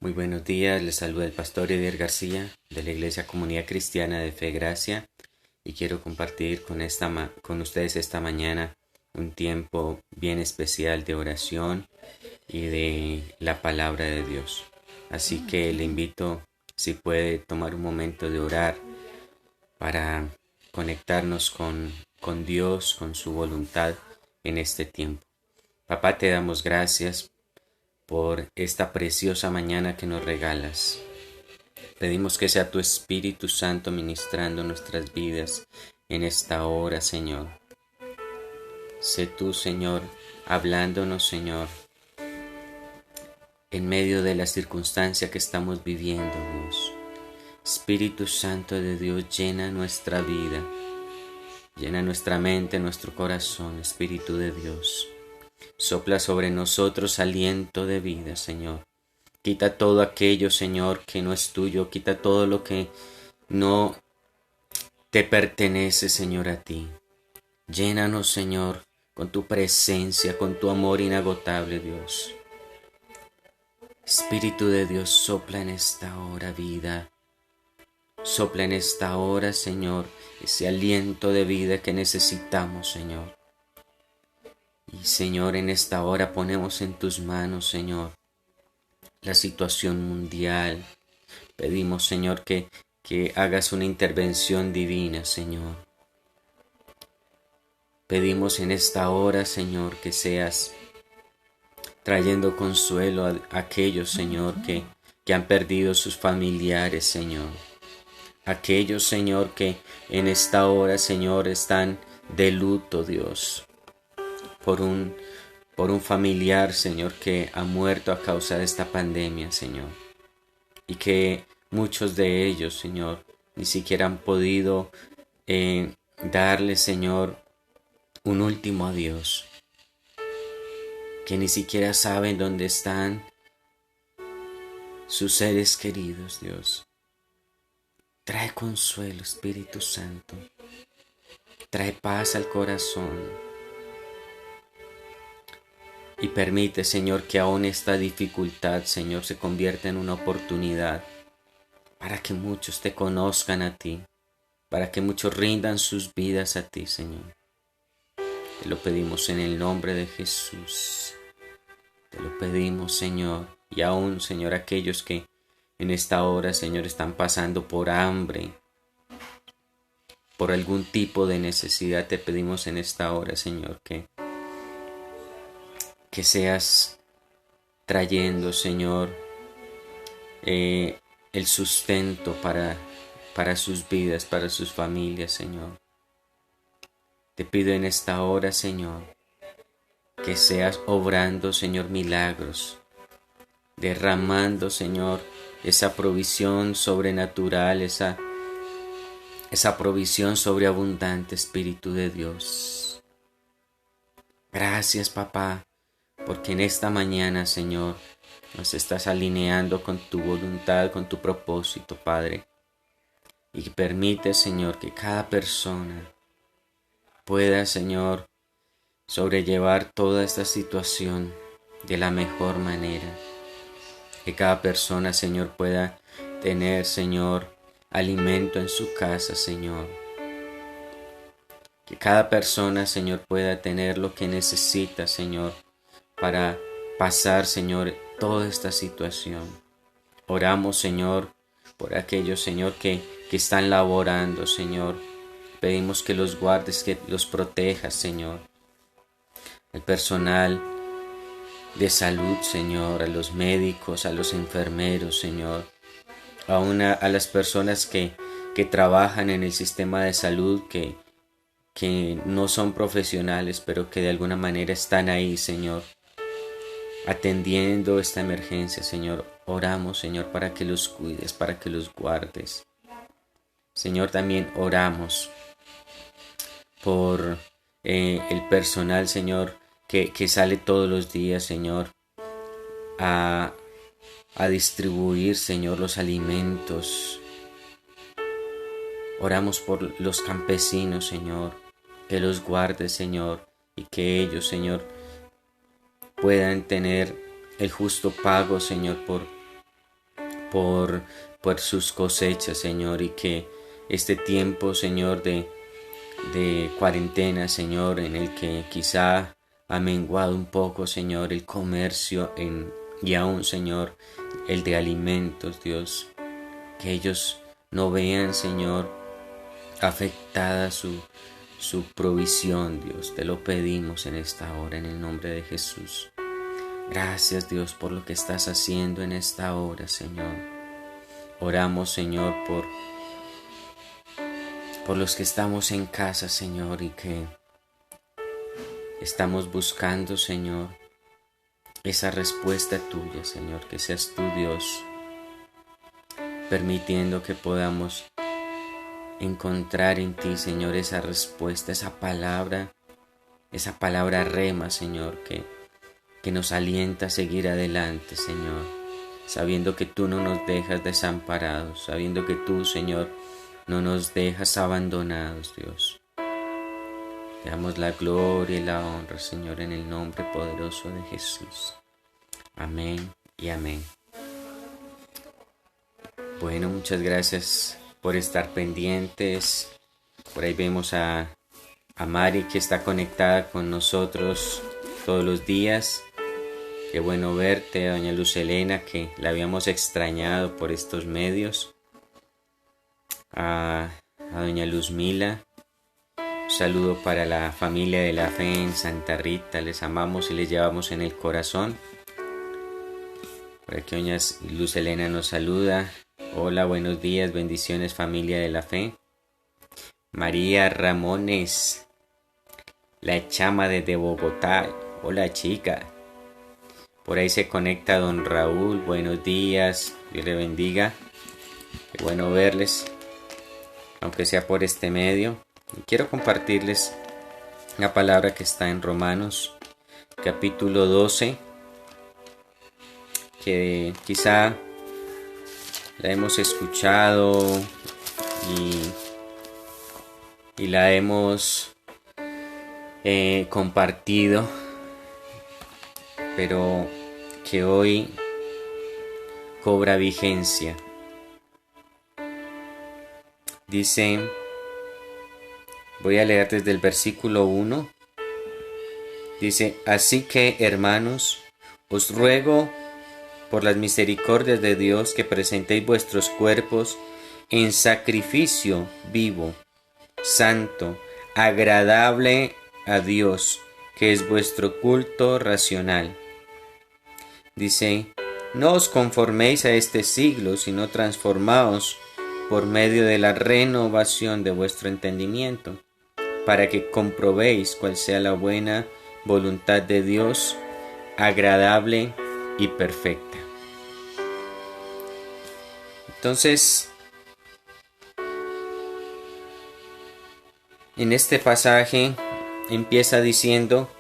Muy buenos días, les saluda el pastor Edier García de la Iglesia Comunidad Cristiana de Fe y Gracia y quiero compartir con ustedes esta mañana un tiempo bien especial de oración y de la palabra de Dios. Así que le invito, si puede, tomar un momento de orar para conectarnos con Dios, con su voluntad en este tiempo. Papá, te damos gracias por esta preciosa mañana que nos regalas. Pedimos que sea tu Espíritu Santo ministrando nuestras vidas en esta hora, Señor. Sé tú, Señor, hablándonos, Señor, en medio de la circunstancia que estamos viviendo, Dios. Espíritu Santo de Dios, llena nuestra vida, llena nuestra mente, nuestro corazón, Espíritu de Dios. Sopla sobre nosotros aliento de vida, Señor. Quita todo aquello, Señor, que no es tuyo. Quita todo lo que no te pertenece, Señor, a ti. Llénanos, Señor, con tu presencia, con tu amor inagotable, Dios. Espíritu de Dios, sopla en esta hora vida. Sopla en esta hora, Señor, ese aliento de vida que necesitamos, Señor. Y, Señor, en esta hora ponemos en tus manos, Señor, la situación mundial. Pedimos, Señor, que hagas una intervención divina, Señor. Pedimos en esta hora, Señor, que seas trayendo consuelo a aquellos, Señor, que han perdido sus familiares, Señor. Aquellos, Señor, que en esta hora, Señor, están de luto, Dios, por un familiar, Señor, que ha muerto a causa de esta pandemia, Señor. Y que muchos de ellos, Señor, ni siquiera han podido darle, Señor, un último adiós. Que ni siquiera saben dónde están sus seres queridos, Dios. Trae consuelo, Espíritu Santo. Trae paz al corazón. Y permite, Señor, que aún esta dificultad, Señor, se convierta en una oportunidad para que muchos te conozcan a ti, para que muchos rindan sus vidas a ti, Señor. Te lo pedimos en el nombre de Jesús. Te lo pedimos, Señor. Y aún, Señor, aquellos que en esta hora, Señor, están pasando por hambre, por algún tipo de necesidad, te pedimos en esta hora, Señor, que seas trayendo, Señor, el sustento para sus vidas, para sus familias, Señor. Te pido en esta hora, Señor, que seas obrando, Señor, milagros, derramando, Señor, esa provisión sobrenatural, esa provisión sobreabundante, Espíritu de Dios. Gracias, Papá, porque en esta mañana, Señor, nos estás alineando con tu voluntad, con tu propósito, Padre. Y permite, Señor, que cada persona pueda, Señor, sobrellevar toda esta situación de la mejor manera. Que cada persona, Señor, pueda tener, Señor, alimento en su casa, Señor. Que cada persona, Señor, pueda tener lo que necesita, Señor, para pasar, Señor, toda esta situación. Oramos, Señor, por aquellos, Señor, que están laborando, Señor. Pedimos que los guardes, que los protejas, Señor. El personal de salud, Señor, a los médicos, a los enfermeros, Señor. Aún a las personas que trabajan en el sistema de salud, que no son profesionales, pero que de alguna manera están ahí, Señor, atendiendo esta emergencia, Señor. Oramos, Señor, para que los cuides, para que los guardes. Señor, también oramos por el personal, Señor, que sale todos los días, Señor, a distribuir, Señor, los alimentos. Oramos por los campesinos, Señor, que los guardes, Señor, y que ellos, Señor, puedan tener el justo pago, Señor, por, por sus cosechas, Señor, y que este tiempo, Señor, de cuarentena, Señor, en el que quizá ha menguado un poco, Señor, el comercio y aún, Señor, el de alimentos, Dios, que ellos no vean, Señor, afectada su provisión, Dios. Te lo pedimos en esta hora, en el nombre de Jesús. Gracias, Dios, por lo que estás haciendo en esta hora, Señor. Oramos, Señor, por los que estamos en casa, Señor, y que estamos buscando, Señor, esa respuesta tuya, Señor, que seas tú, Dios, permitiendo que podamos encontrar en ti, Señor, esa respuesta, esa palabra rema, Señor, que nos alienta a seguir adelante, Señor, sabiendo que tú no nos dejas desamparados, sabiendo que tú, Señor, no nos dejas abandonados, Dios. Te damos la gloria y la honra, Señor, en el nombre poderoso de Jesús. Amén y amén. Bueno, muchas gracias por estar pendientes. Por ahí vemos a Mari, que está conectada con nosotros todos los días. Qué bueno verte, a doña Luz Elena, que la habíamos extrañado por estos medios. A doña Luz Mila. Un saludo para la familia de la fe en Santa Rita. Les amamos y les llevamos en el corazón. Por aquí doña Luz Elena nos saluda. Hola, buenos días, bendiciones familia de la fe. María Ramones, la chama desde Bogotá. Hola chica. Por ahí se conecta don Raúl. Buenos días, Dios le bendiga. Qué bueno verles, aunque sea por este medio. Y quiero compartirles la palabra que está en Romanos, capítulo 12, que quizá la hemos escuchado y la hemos compartido, pero que hoy cobra vigencia. Dice, voy a leer desde el versículo 1. Dice, así que, hermanos, os ruego por las misericordias de Dios que presentéis vuestros cuerpos en sacrificio vivo, santo, agradable a Dios, que es vuestro culto racional. Dice, no os conforméis a este siglo, sino transformaos por medio de la renovación de vuestro entendimiento, para que comprobéis cuál sea la buena voluntad de Dios, agradable y perfecta. Entonces, en este pasaje empieza diciendo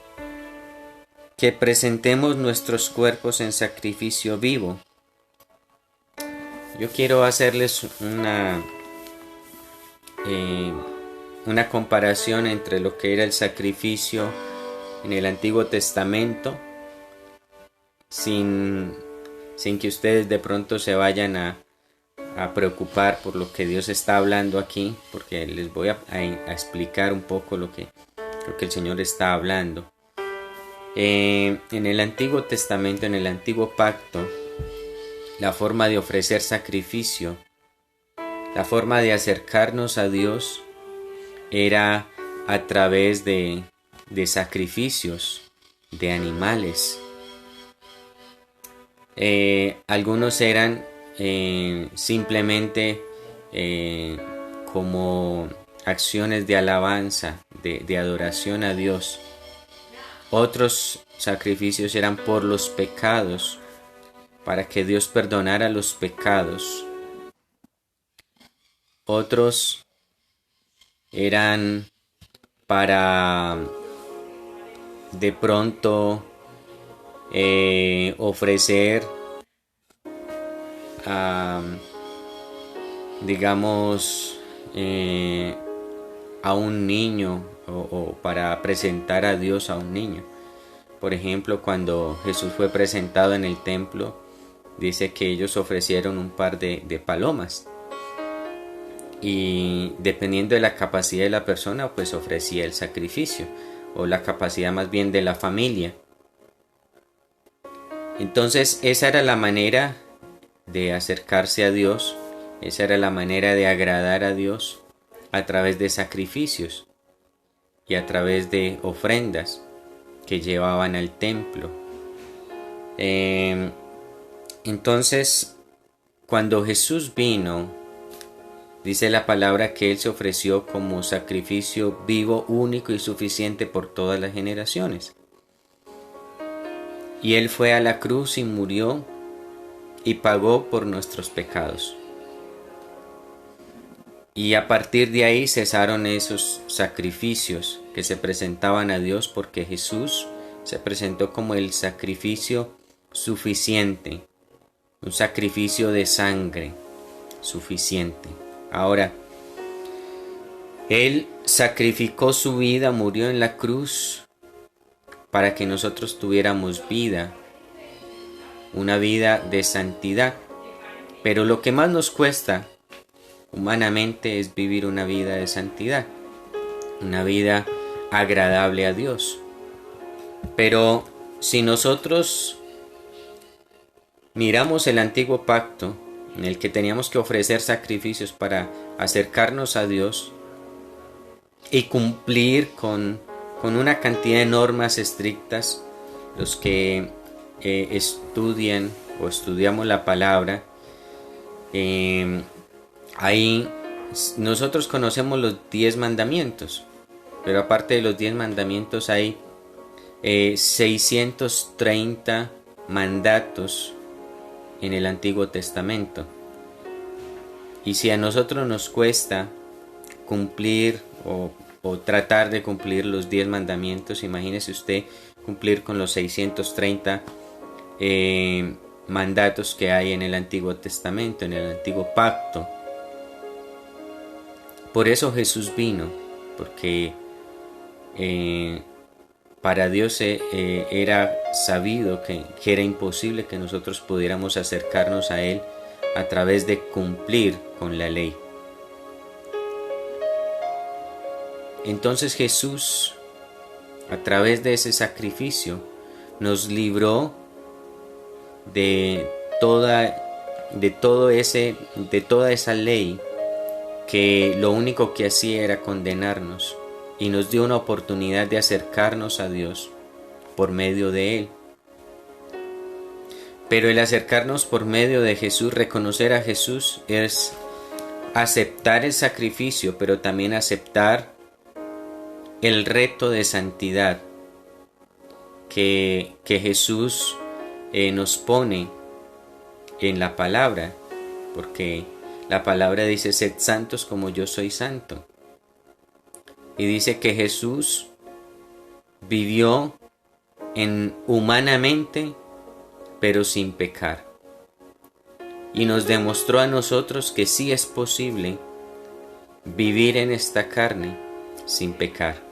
que presentemos nuestros cuerpos en sacrificio vivo. Yo quiero hacerles una comparación entre lo que era el sacrificio en el Antiguo Testamento, sin que ustedes de pronto se vayan a preocupar por lo que Dios está hablando aquí, porque les voy a explicar un poco lo que el Señor está hablando. En el Antiguo Testamento, en el Antiguo Pacto, la forma de ofrecer sacrificio, la forma de acercarnos a Dios era a través de sacrificios de animales. Algunos eran simplemente como acciones de alabanza, de adoración a Dios. Otros sacrificios eran por los pecados, para que Dios perdonara los pecados. Otros eran para de pronto ofrecer digamos a un niño o para presentar a Dios a un niño. Por ejemplo, cuando Jesús fue presentado en el templo, dice que ellos ofrecieron un par de palomas. Y dependiendo de la capacidad de la persona, pues ofrecía el sacrificio, o la capacidad más bien de la familia. Entonces esa era la manera de acercarse a Dios, esa era la manera de agradar a Dios a través de sacrificios y a través de ofrendas que llevaban al templo. Entonces, cuando Jesús vino, dice la palabra que Él se ofreció como sacrificio vivo, único y suficiente por todas las generaciones. Y Él fue a la cruz y murió y pagó por nuestros pecados. Y a partir de ahí cesaron esos sacrificios que se presentaban a Dios, porque Jesús se presentó como el sacrificio suficiente, un sacrificio de sangre suficiente. Ahora, Él sacrificó su vida, murió en la cruz para que nosotros tuviéramos vida, una vida de santidad. Pero lo que más nos cuesta humanamente es vivir una vida de santidad, una vida agradable a Dios. Pero si nosotros miramos el antiguo pacto, en el que teníamos que ofrecer sacrificios para acercarnos a Dios y cumplir con una cantidad de normas estrictas, los que estudian o estudiamos la palabra, ahí nosotros conocemos los 10 mandamientos, pero aparte de los 10 mandamientos hay 630 mandatos en el Antiguo Testamento. Y si a nosotros nos cuesta cumplir o tratar de cumplir los 10 mandamientos, imagínese usted cumplir con los 630 mandatos que hay en el Antiguo Testamento, en el Antiguo Pacto. Por eso Jesús vino, porque para Dios era sabido que era imposible que nosotros pudiéramos acercarnos a Él a través de cumplir con la ley. Entonces Jesús, a través de ese sacrificio, nos libró de toda esa ley que lo único que hacía era condenarnos, y nos dio una oportunidad de acercarnos a Dios por medio de Él. Pero el acercarnos por medio de Jesús, reconocer a Jesús, es aceptar el sacrificio, pero también aceptar el reto de santidad que Jesús nos pone en la palabra, porque la palabra dice: sed santos como yo soy santo. Y dice que Jesús vivió humanamente, pero sin pecar. Y nos demostró a nosotros que sí es posible vivir en esta carne sin pecar.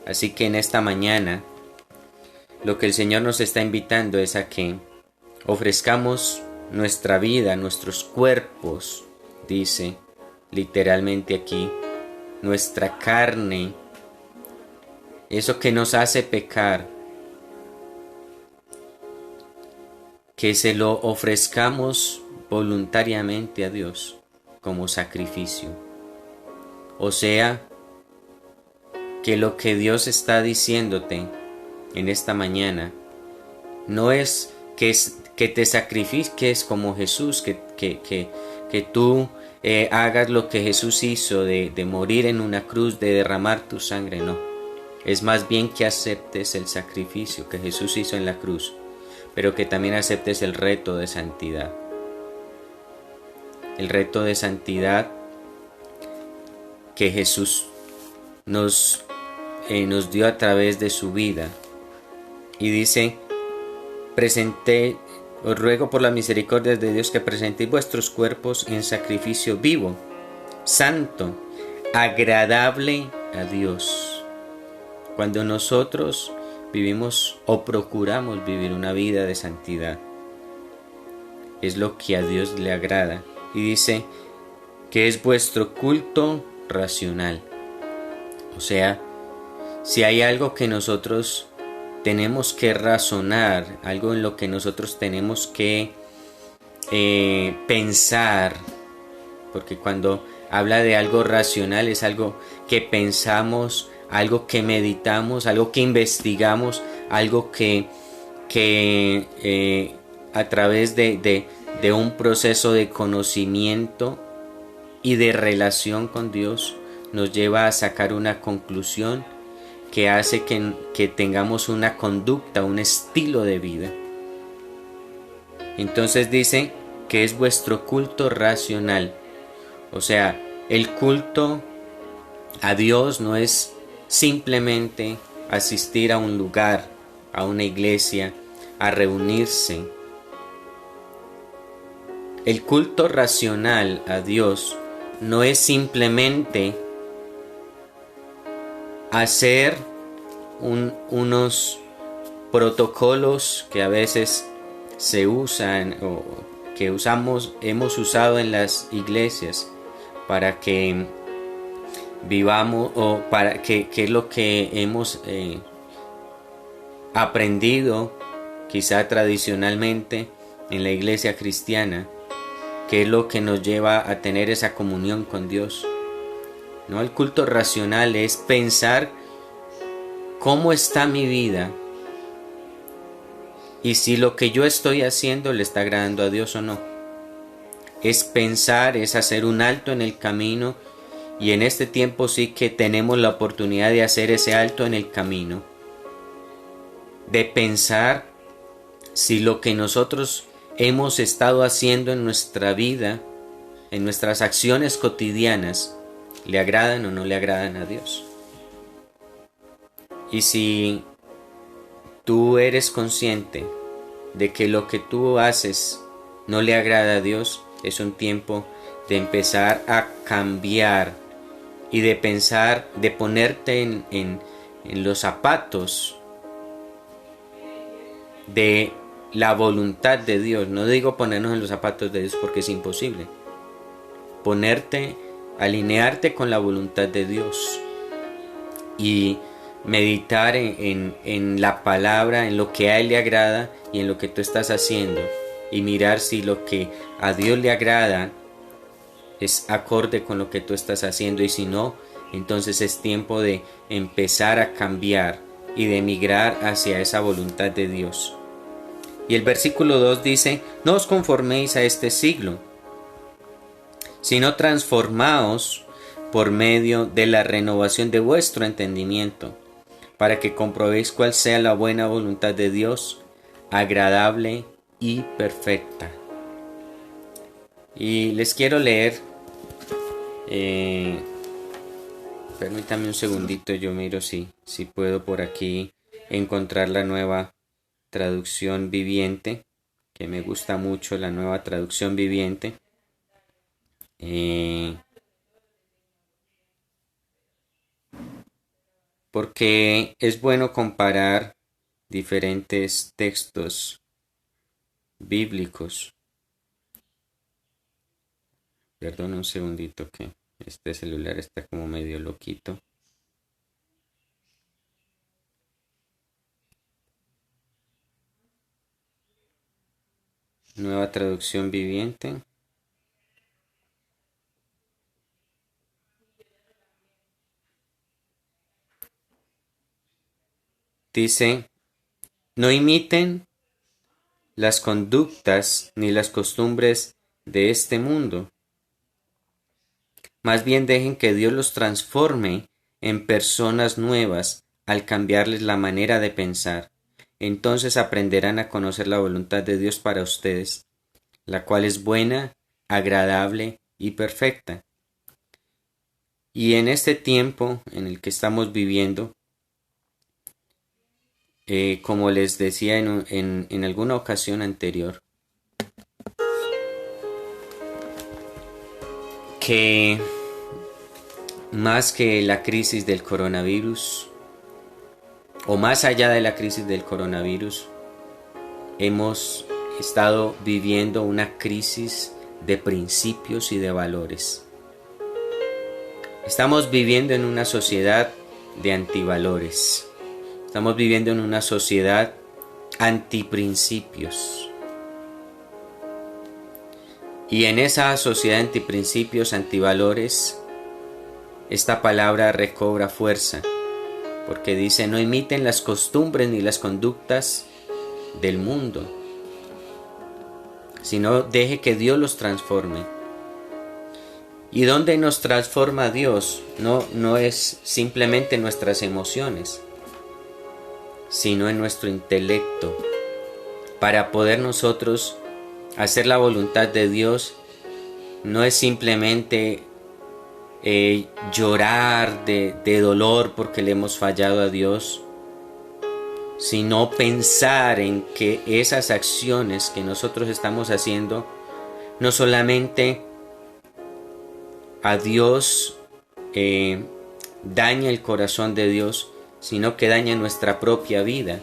Así que en esta mañana, lo que el Señor nos está invitando es a que ofrezcamos nuestra vida, nuestros cuerpos, dice literalmente aquí, nuestra carne, eso que nos hace pecar, que se lo ofrezcamos voluntariamente a Dios como sacrificio. O sea, que lo que Dios está diciéndote en esta mañana no es que te sacrifiques como Jesús, que tú hagas lo que Jesús hizo de morir en una cruz, de derramar tu sangre. No, es más bien que aceptes el sacrificio que Jesús hizo en la cruz, pero que también aceptes el reto de santidad. El reto de santidad que Jesús nos dio a través de su vida. Y dice: os ruego por la misericordia de Dios que presentéis vuestros cuerpos en sacrificio vivo, santo, agradable a Dios. Cuando nosotros vivimos o procuramos vivir una vida de santidad, es lo que a Dios le agrada. Y dice que es vuestro culto racional. O sea, si hay algo que nosotros tenemos que razonar, algo en lo que nosotros tenemos que pensar, porque cuando habla de algo racional es algo que pensamos, algo que meditamos, algo que investigamos, algo que a través de un proceso de conocimiento y de relación con Dios nos lleva a sacar una conclusión que hace que tengamos una conducta, un estilo de vida. Entonces dice que es vuestro culto racional. O sea, el culto a Dios no es simplemente asistir a un lugar, a una iglesia, a reunirse. El culto racional a Dios no es simplemente hacer unos protocolos que a veces se usan o que hemos usado en las iglesias para que vivamos, o para que es lo que hemos aprendido quizá tradicionalmente en la iglesia cristiana, que es lo que nos lleva a tener esa comunión con Dios. ¿No? El culto racional es pensar cómo está mi vida y si lo que yo estoy haciendo le está agradando a Dios o no. Es pensar, es hacer un alto en el camino, y en este tiempo sí que tenemos la oportunidad de hacer ese alto en el camino, de pensar si lo que nosotros hemos estado haciendo en nuestra vida, en nuestras acciones cotidianas, le agradan o no le agradan a Dios. Y si tú eres consciente de que lo que tú haces no le agrada a Dios, es un tiempo de empezar a cambiar y de pensar, de ponerte en los zapatos de la voluntad de Dios. No digo ponernos en los zapatos de Dios porque es imposible. Ponerte, alinearte con la voluntad de Dios y meditar en la palabra, en lo que a Él le agrada y en lo que tú estás haciendo, y mirar si lo que a Dios le agrada es acorde con lo que tú estás haciendo, y si no, entonces es tiempo de empezar a cambiar y de migrar hacia esa voluntad de Dios. Y el versículo 2 dice: no os conforméis a este siglo, sino transformaos por medio de la renovación de vuestro entendimiento, para que comprobéis cuál sea la buena voluntad de Dios, agradable y perfecta. Y les quiero leer, permítame un segundito, yo miro si puedo por aquí encontrar la nueva traducción viviente, que me gusta mucho la nueva traducción viviente. Porque es bueno comparar diferentes textos bíblicos. Perdón un segundito que este celular está como medio loquito. Nueva traducción viviente. Dice: no imiten las conductas ni las costumbres de este mundo. Más bien dejen que Dios los transforme en personas nuevas al cambiarles la manera de pensar. Entonces aprenderán a conocer la voluntad de Dios para ustedes, la cual es buena, agradable y perfecta. Y en este tiempo en el que estamos viviendo, como les decía en alguna ocasión anterior, que más que la crisis del coronavirus, o más allá de la crisis del coronavirus, hemos estado viviendo una crisis de principios y de valores. Estamos viviendo en una sociedad de antivalores. Estamos viviendo en una sociedad antiprincipios. Y en esa sociedad antiprincipios, antivalores, esta palabra recobra fuerza, porque dice: no imiten las costumbres ni las conductas del mundo, sino deje que Dios los transforme. ¿Y dónde nos transforma Dios? No es simplemente nuestras emociones, sino en nuestro intelecto, para poder nosotros hacer la voluntad de Dios. No es simplemente llorar de dolor porque le hemos fallado a Dios, sino pensar en que esas acciones que nosotros estamos haciendo no solamente a Dios daña el corazón de Dios, sino que daña nuestra propia vida.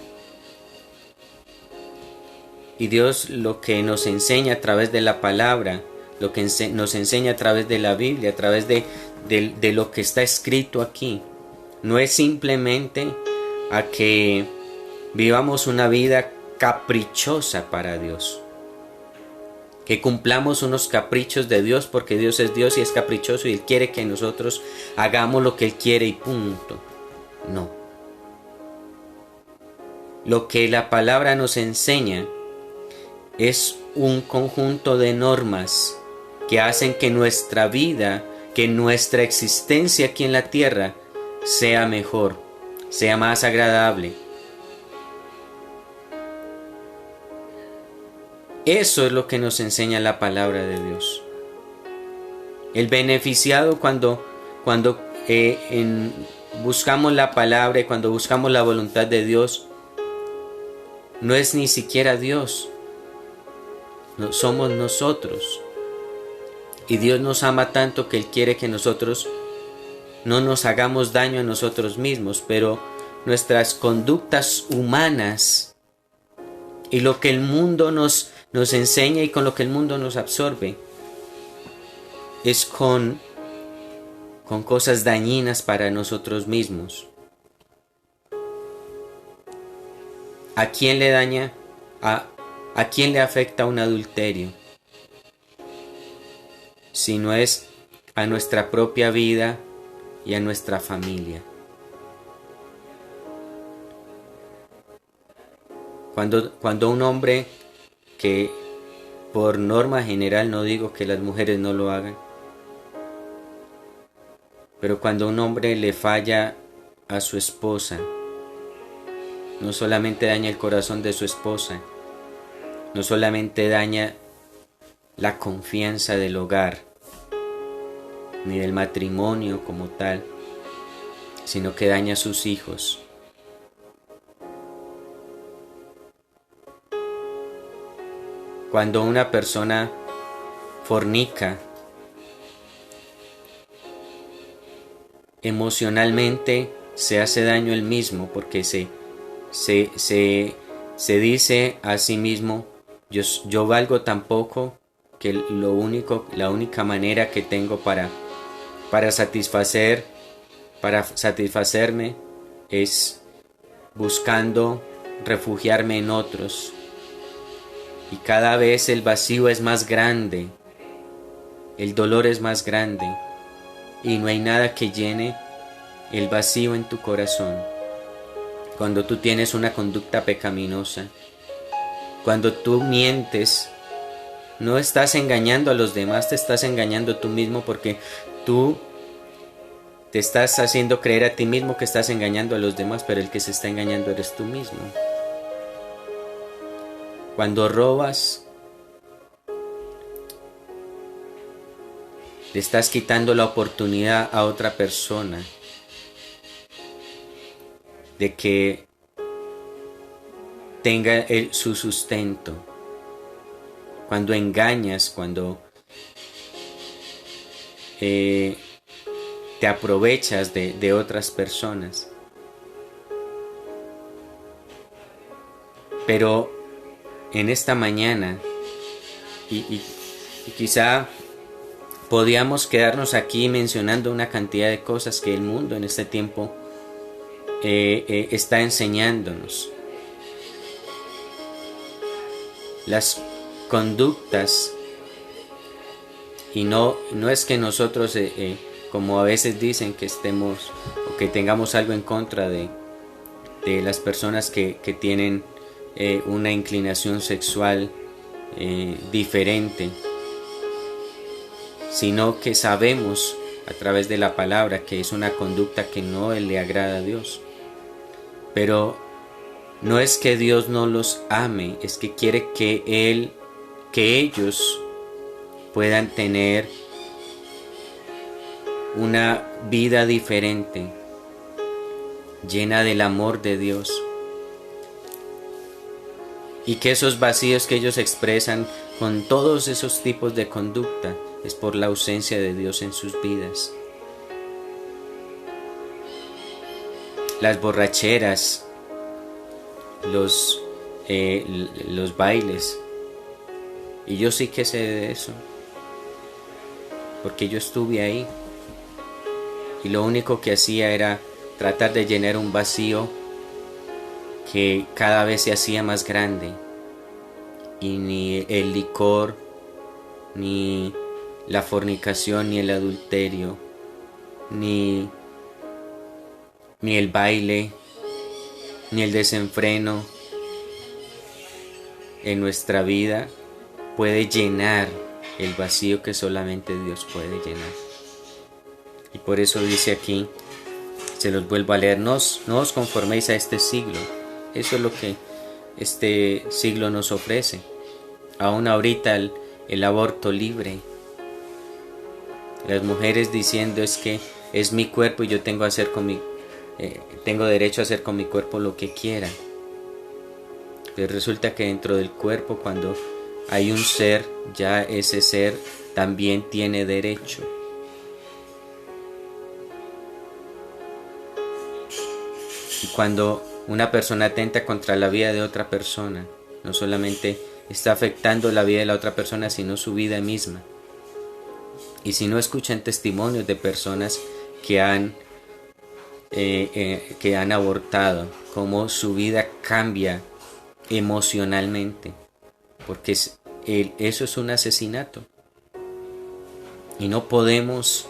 Y Dios lo que nos enseña a través de la palabra, lo que nos enseña a través de la Biblia, a través de lo que está escrito aquí, no es simplemente a que vivamos una vida caprichosa para Dios, que cumplamos unos caprichos de Dios, porque Dios es Dios y es caprichoso y Él quiere que nosotros hagamos lo que Él quiere y punto. No. Lo que la palabra nos enseña es un conjunto de normas que hacen que nuestra vida, que nuestra existencia aquí en la tierra sea mejor, sea más agradable. Eso es lo que nos enseña la palabra de Dios. El beneficiado cuando buscamos la palabra y cuando buscamos la voluntad de Dios, no es ni siquiera Dios, no, somos nosotros. Y Dios nos ama tanto que Él quiere que nosotros no nos hagamos daño a nosotros mismos, pero nuestras conductas humanas y lo que el mundo nos enseña y con lo que el mundo nos absorbe es con cosas dañinas para nosotros mismos. ¿A quién le daña? ¿A quién le afecta un adulterio? Si no es a nuestra propia vida y a nuestra familia. Cuando un hombre, que por norma general, no digo que las mujeres no lo hagan, pero cuando un hombre le falla a su esposa, no solamente daña el corazón de su esposa, no solamente daña la confianza del hogar, ni del matrimonio como tal, sino que daña a sus hijos. Cuando una persona fornica, emocionalmente se hace daño él mismo, porque se dice a sí mismo: yo valgo tan poco que la única manera que tengo para satisfacerme es buscando refugiarme en otros. Y cada vez el vacío es más grande, el dolor es más grande, y no hay nada que llene el vacío en tu corazón. Cuando tú tienes una conducta pecaminosa, cuando tú mientes, no estás engañando a los demás, te estás engañando tú mismo, porque tú te estás haciendo creer a ti mismo que estás engañando a los demás, pero el que se está engañando eres tú mismo. Cuando robas, le estás quitando la oportunidad a otra persona de que tenga su sustento. Cuando engañas, cuando te aprovechas de otras personas. Pero en esta mañana, y quizá podíamos quedarnos aquí mencionando una cantidad de cosas que el mundo en este tiempo está enseñándonos. Las conductas, y no es que nosotros, como a veces dicen, que estemos o que tengamos algo en contra de las personas que tienen una inclinación sexual diferente, sino que sabemos a través de la palabra que es una conducta que no le agrada a Dios. Pero no es que Dios no los ame, es que quiere que ellos puedan tener una vida diferente, llena del amor de Dios, y que esos vacíos que ellos expresan con todos esos tipos de conducta es por la ausencia de Dios en sus vidas. Las borracheras, los bailes, y yo sí que sé de eso, porque yo estuve ahí, y lo único que hacía era tratar de llenar un vacío que cada vez se hacía más grande, y ni el licor, ni la fornicación, ni el adulterio, ni el baile, ni el desenfreno en nuestra vida puede llenar el vacío que solamente Dios puede llenar. Y por eso dice aquí, se los vuelvo a leer, no os conforméis a este siglo. Eso es lo que este siglo nos ofrece. Aún ahorita el aborto libre, las mujeres diciendo es que es mi cuerpo y yo tengo derecho a hacer con mi cuerpo lo que quiera. Pero resulta que dentro del cuerpo, cuando hay un ser, ya ese ser también tiene derecho. Y cuando una persona atenta contra la vida de otra persona, no solamente está afectando la vida de la otra persona, sino su vida misma. Y si no escuchan testimonios de personas que han abortado, cómo su vida cambia emocionalmente, porque eso es un asesinato, y no podemos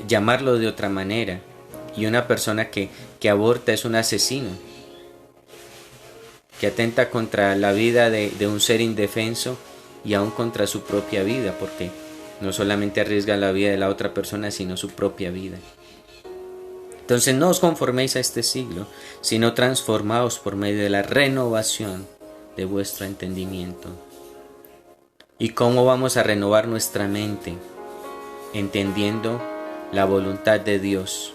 llamarlo de otra manera. Y una persona que aborta es un asesino, que atenta contra la vida de un ser indefenso y aún contra su propia vida, porque no solamente arriesga la vida de la otra persona, sino su propia vida. Entonces no os conforméis a este siglo, sino transformaos por medio de la renovación de vuestro entendimiento. ¿Y cómo vamos a renovar nuestra mente? Entendiendo la voluntad de Dios,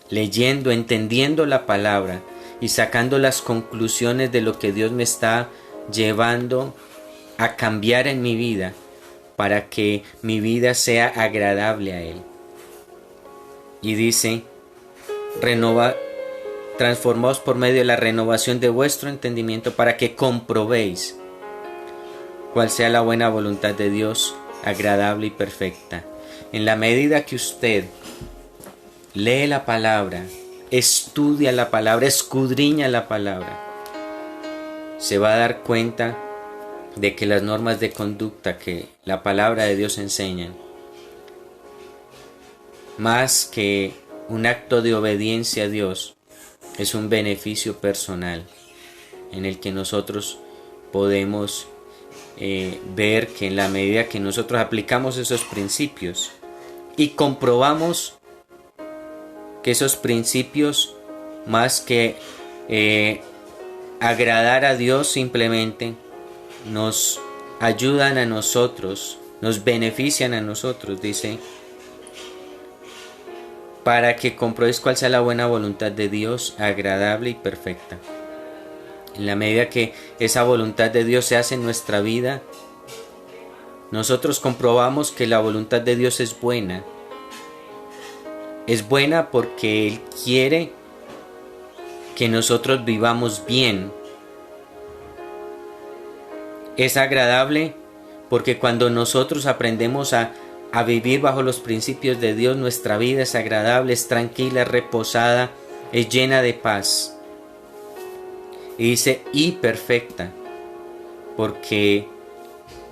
leyendo, entendiendo la palabra y sacando las conclusiones de lo que Dios me está llevando a cambiar en mi vida, para que mi vida sea agradable a Él. Y dice, transformaos por medio de la renovación de vuestro entendimiento, para que comprobéis cuál sea la buena voluntad de Dios, agradable y perfecta. En la medida que usted lee la palabra, estudia la palabra, escudriña la palabra, se va a dar cuenta de que las normas de conducta que la palabra de Dios enseña, más que un acto de obediencia a Dios, es un beneficio personal en el que nosotros podemos ver que en la medida que nosotros aplicamos esos principios y comprobamos que esos principios, más que agradar a Dios, simplemente nos ayudan a nosotros, nos benefician a nosotros, dice, para que comprobéis cuál sea la buena voluntad de Dios, agradable y perfecta. En la medida que esa voluntad de Dios se hace en nuestra vida, nosotros comprobamos que la voluntad de Dios es buena. Es buena porque Él quiere que nosotros vivamos bien, Es agradable porque cuando nosotros aprendemos a vivir bajo los principios de Dios, nuestra vida es agradable, es tranquila, es reposada, es llena de paz. Y dice, y perfecta, porque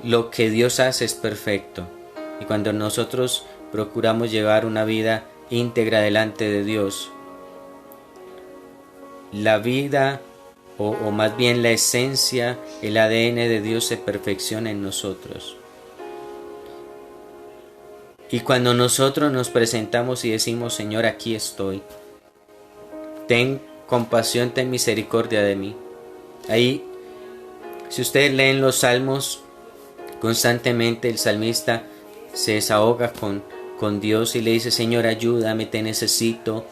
lo que Dios hace es perfecto. Y cuando nosotros procuramos llevar una vida íntegra delante de Dios, la vida, o más bien la esencia, el ADN de Dios se perfecciona en nosotros. Y cuando nosotros nos presentamos y decimos, Señor, aquí estoy, ten compasión, ten misericordia de mí. Ahí, si ustedes leen los salmos, constantemente el salmista se desahoga con Dios y le dice, Señor, ayúdame, te necesito.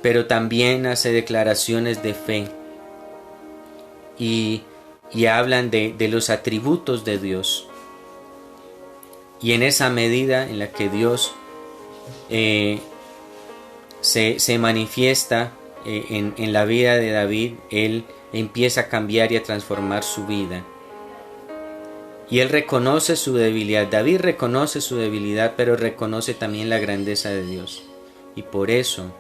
Pero también hace declaraciones de fe y hablan de los atributos de Dios. Y en esa medida en la que Dios se manifiesta en la vida de David, él empieza a cambiar y a transformar su vida. Y él reconoce su debilidad. David reconoce su debilidad, pero reconoce también la grandeza de Dios. Y por eso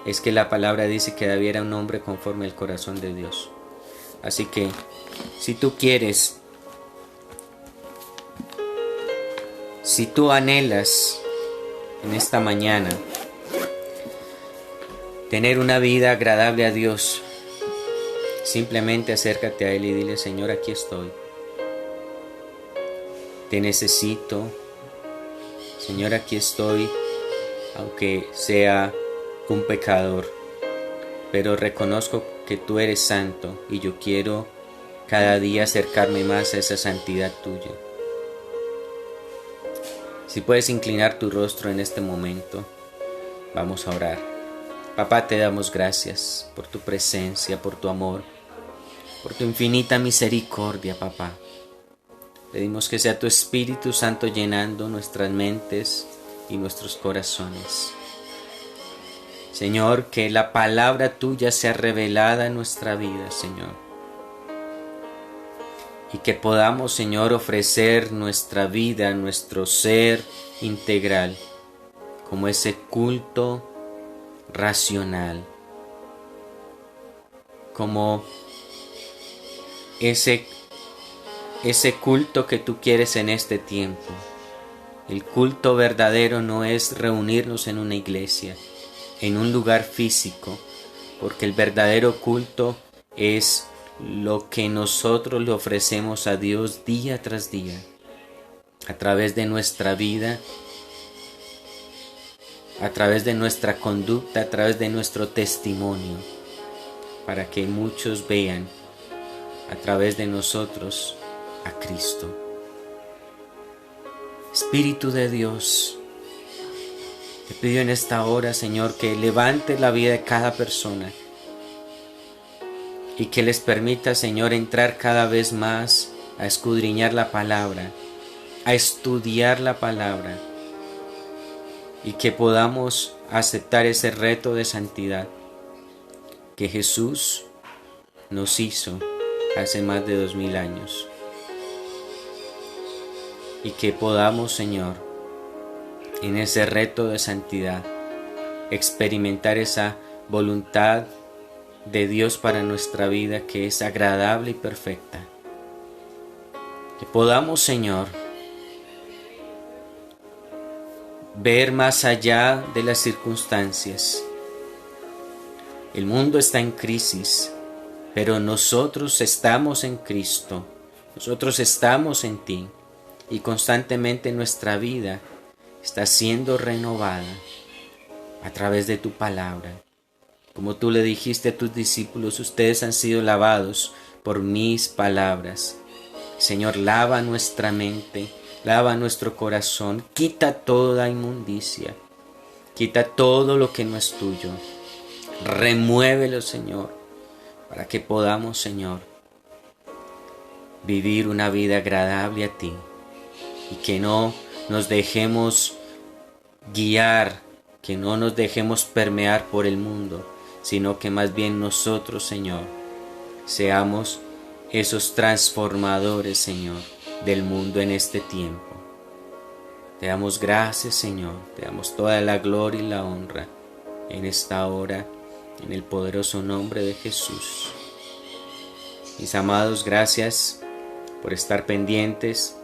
es que la palabra dice que David era un hombre conforme al corazón de Dios. Así que, si tú quieres, si tú anhelas en esta mañana tener una vida agradable a Dios, simplemente acércate a Él y dile, Señor, aquí estoy. Te necesito. Señor, aquí estoy, aunque sea un pecador, pero reconozco que tú eres santo y yo quiero cada día acercarme más a esa santidad tuya. Si puedes inclinar tu rostro en este momento, vamos a orar. Papá, te damos gracias por tu presencia, por tu amor, por tu infinita misericordia, papá. Pedimos que sea tu Espíritu Santo llenando nuestras mentes y nuestros corazones. Señor, que la palabra tuya sea revelada en nuestra vida, Señor. Y que podamos, Señor, ofrecer nuestra vida, nuestro ser integral, como ese culto racional, como ese culto que tú quieres en este tiempo. El culto verdadero no es reunirnos en una iglesia, en un lugar físico, porque el verdadero culto es lo que nosotros le ofrecemos a Dios día tras día, a través de nuestra vida, a través de nuestra conducta, a través de nuestro testimonio, para que muchos vean a través de nosotros a Cristo. Espíritu de Dios, te pido en esta hora, Señor, que levantes la vida de cada persona y que les permita, Señor, entrar cada vez más a escudriñar la palabra, a estudiar la palabra, y que podamos aceptar ese reto de santidad que Jesús nos hizo hace más de 2000 años. Y que podamos, Señor, en ese reto de santidad, experimentar esa voluntad de Dios para nuestra vida que es agradable y perfecta. Que podamos, Señor, ver más allá de las circunstancias. El mundo está en crisis, pero nosotros estamos en Cristo, nosotros estamos en ti, y constantemente nuestra vida está siendo renovada a través de tu palabra. Como tú le dijiste a tus discípulos, ustedes han sido lavados por mis palabras. Señor, lava nuestra mente, lava nuestro corazón, quita toda inmundicia, quita todo lo que no es tuyo. Remuévelo, Señor, para que podamos, Señor, vivir una vida agradable a ti y que no nos dejemos guiar, que no nos dejemos permear por el mundo, sino que más bien nosotros, Señor, seamos esos transformadores, Señor, del mundo en este tiempo. Te damos gracias, Señor, te damos toda la gloria y la honra en esta hora, en el poderoso nombre de Jesús. Mis amados, gracias por estar pendientes,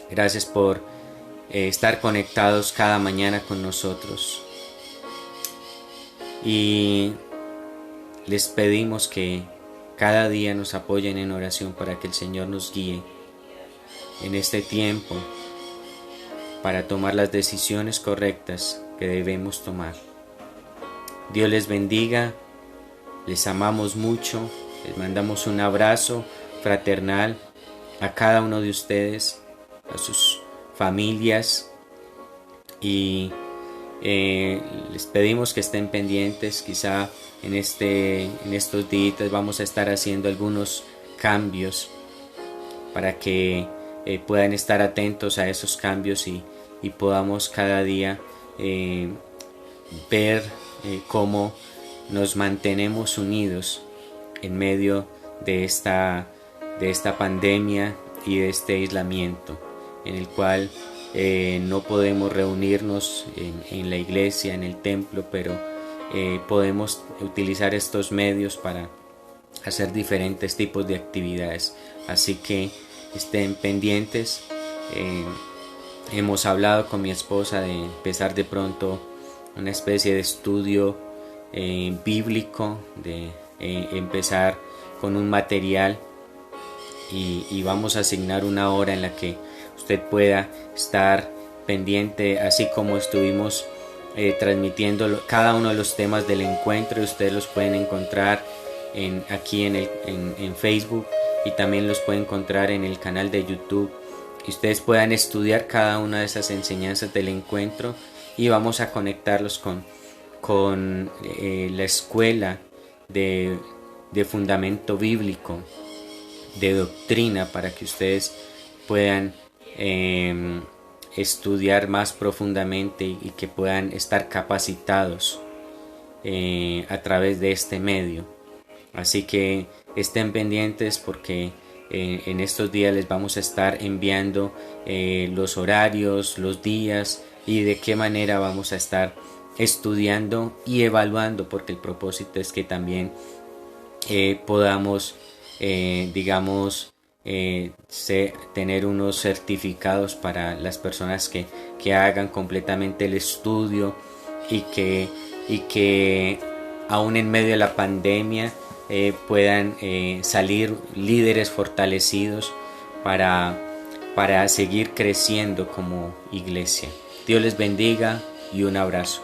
gracias por estar conectados cada mañana con nosotros. Y les pedimos que cada día nos apoyen en oración para que el Señor nos guíe en este tiempo para tomar las decisiones correctas que debemos tomar. Dios les bendiga, les amamos mucho, les mandamos un abrazo fraternal a cada uno de ustedes, a sus familias, y les pedimos que estén pendientes. Quizá en estos días vamos a estar haciendo algunos cambios para que puedan estar atentos a esos cambios y podamos cada día ver cómo nos mantenemos unidos en medio de esta pandemia y de este aislamiento en el cual no podemos reunirnos en la iglesia, en el templo, pero podemos utilizar estos medios para hacer diferentes tipos de actividades. Así que estén pendientes. Hemos hablado con mi esposa de empezar de pronto una especie de estudio bíblico, de empezar con un material y vamos a asignar una hora en la que usted pueda estar pendiente, así como estuvimos transmitiendo cada uno de los temas del encuentro. Ustedes los pueden encontrar aquí en Facebook, y también los pueden encontrar en el canal de YouTube, y ustedes puedan estudiar cada una de esas enseñanzas del encuentro, y vamos a conectarlos con la escuela de fundamento bíblico, de doctrina, para que ustedes puedan estudiar más profundamente y que puedan estar capacitados a través de este medio. Así que estén pendientes, porque en estos días les vamos a estar enviando los horarios, los días y de qué manera vamos a estar estudiando y evaluando, porque el propósito es que también podamos tener unos certificados para las personas que hagan completamente el estudio y que aún en medio de la pandemia puedan salir líderes fortalecidos para seguir creciendo como iglesia. Dios les bendiga y un abrazo.